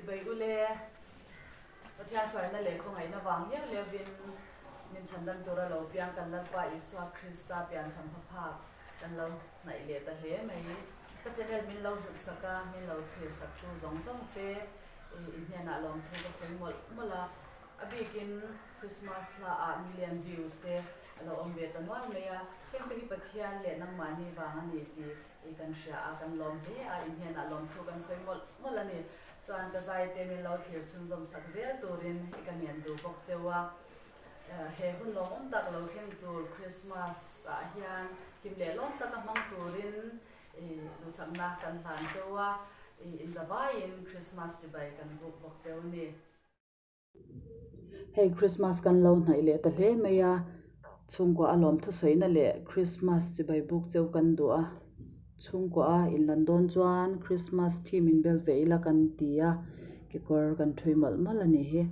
chỉ bây ule ở theo phải là lệ không ấy nó vàng nhé lệ viên mình sản đâm tôi ra lâu biang cần lăn qua Isua Krista biang sam phap cần lâu này lệ ta lệ mấy cái chuyện này mình lâu được saka mình lâu thiệt sắc thu giống giống thế hiện nay lòng thu có sinh một là abikin Christmas là million views thế là ông về tận ngoài này cái cái bát thiên lệ năm mani vàng anh thì kan share kan lom thế hiện nay lòng thu kan sinh một là này chọn cái giải thế mình lâu thiệt chung giống sắc dễ turin cái miền du bốc chewa he hun long tak lo khem tur Christmas hian kim le lom tak mang turin lu samna kan han chewa in zawai in Christmas ti bai kan bok cheu ni hey Christmas kan lo nai le ta hle meya chhungkua alom thu soina le Christmas ti bai buk cheu kan du a chhungkua in London chuan Christmas theme in bel veila kan tia ke kor kan thui mal ani he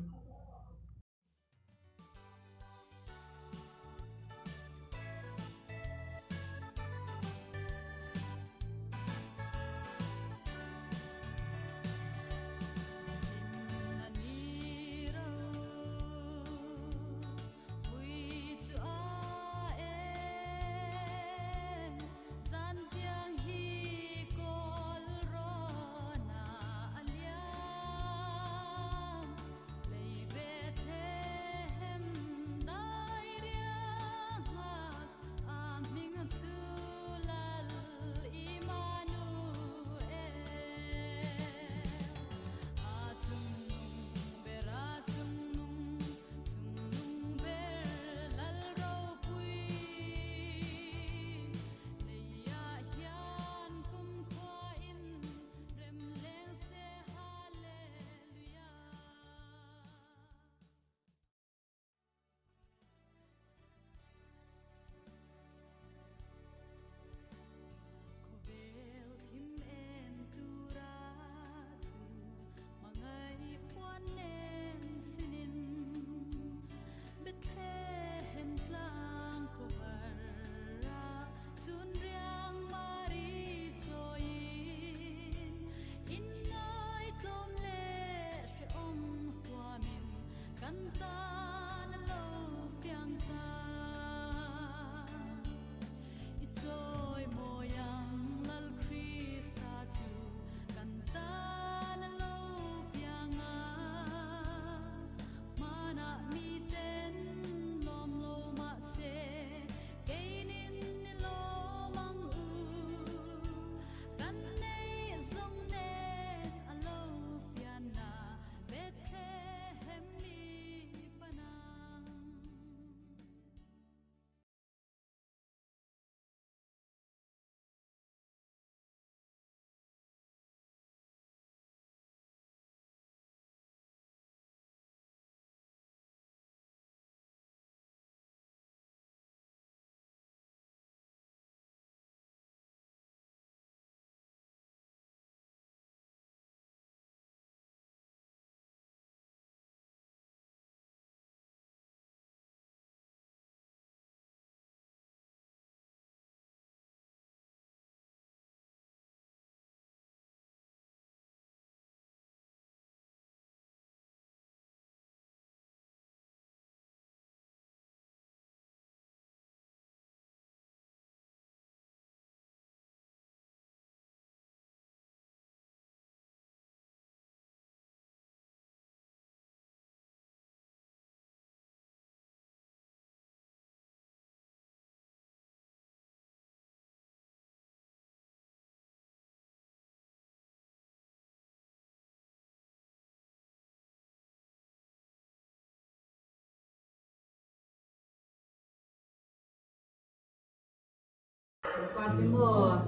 Pati mo,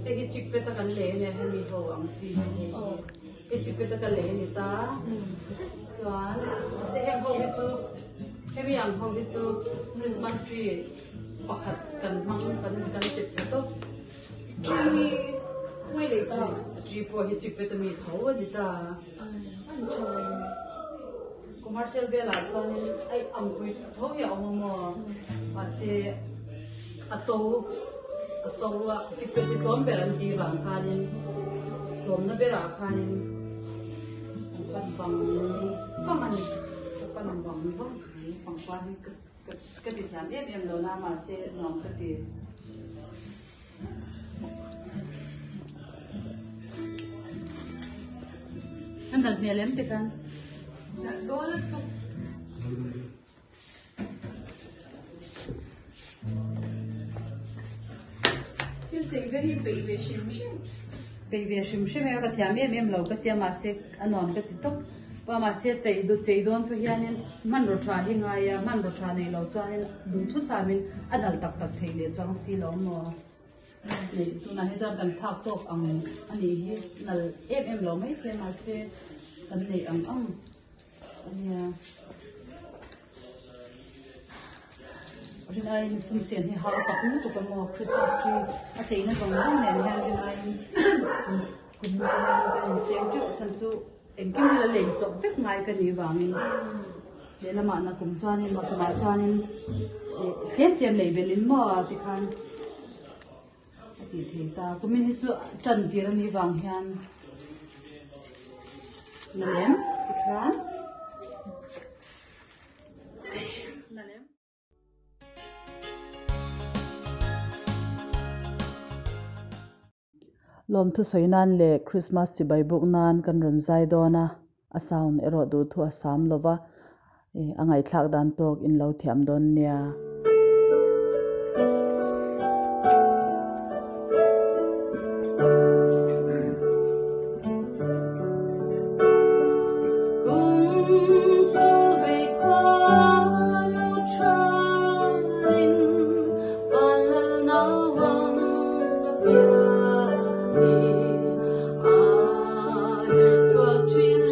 cái chip beta kan le ne hemi ho ang chi ni. Cái chip beta kan le ni ta. Chuan, se hem ho bi chu, hemi ang ho bi chu Christmas tree pakhat kan mang kan chip cha to. Tree quay để ta. Tree po hi chip beta mi tho ni ta. Anh trời. Commercial bela chuan ai ang pui tho ya mo. Ma se ato chip beta tom beran ti wang khanin tom na bera khanin qua đi cái thì thảm em lâu na mà sẽ nòng cái thì anh đặt mẹ lem thì can Đó là tục. Cái gì cái gì bị về xiêm xiêm. bây giờ xem cái thảm em lâu cái tiệm mà sẽ anh nòng cái thì tốt và mà sẽ chạy đón thôi hiện mình rồi trả hình ai mình rồi trả này lâu cho nên đúng thu sao mình anh đặt tắc thấy liền cho xí lâu mà này tụi này giờ cần thao tác anh này là em lâu mấy cái mà sẽ anh này anh Rin ai sum sen hi ha tak nu to mo Christmas tree a chei na bang jang nen han rin ai kun mu ka sen chu san chu em kim la le chok vek ngai ka ni wangin le la ma na kum chanin ma kuma chanin khem tiam le belin mo ti khan ati the ta kumin hi chu chan tir ni wang hian na lem ti khan na lem lawmthu soinan le Krismas chi bai buk nan kan ron zai dona a sound ero du thu a sam lova angai thlak dan tok in lo thiam don nia Hãy subscribe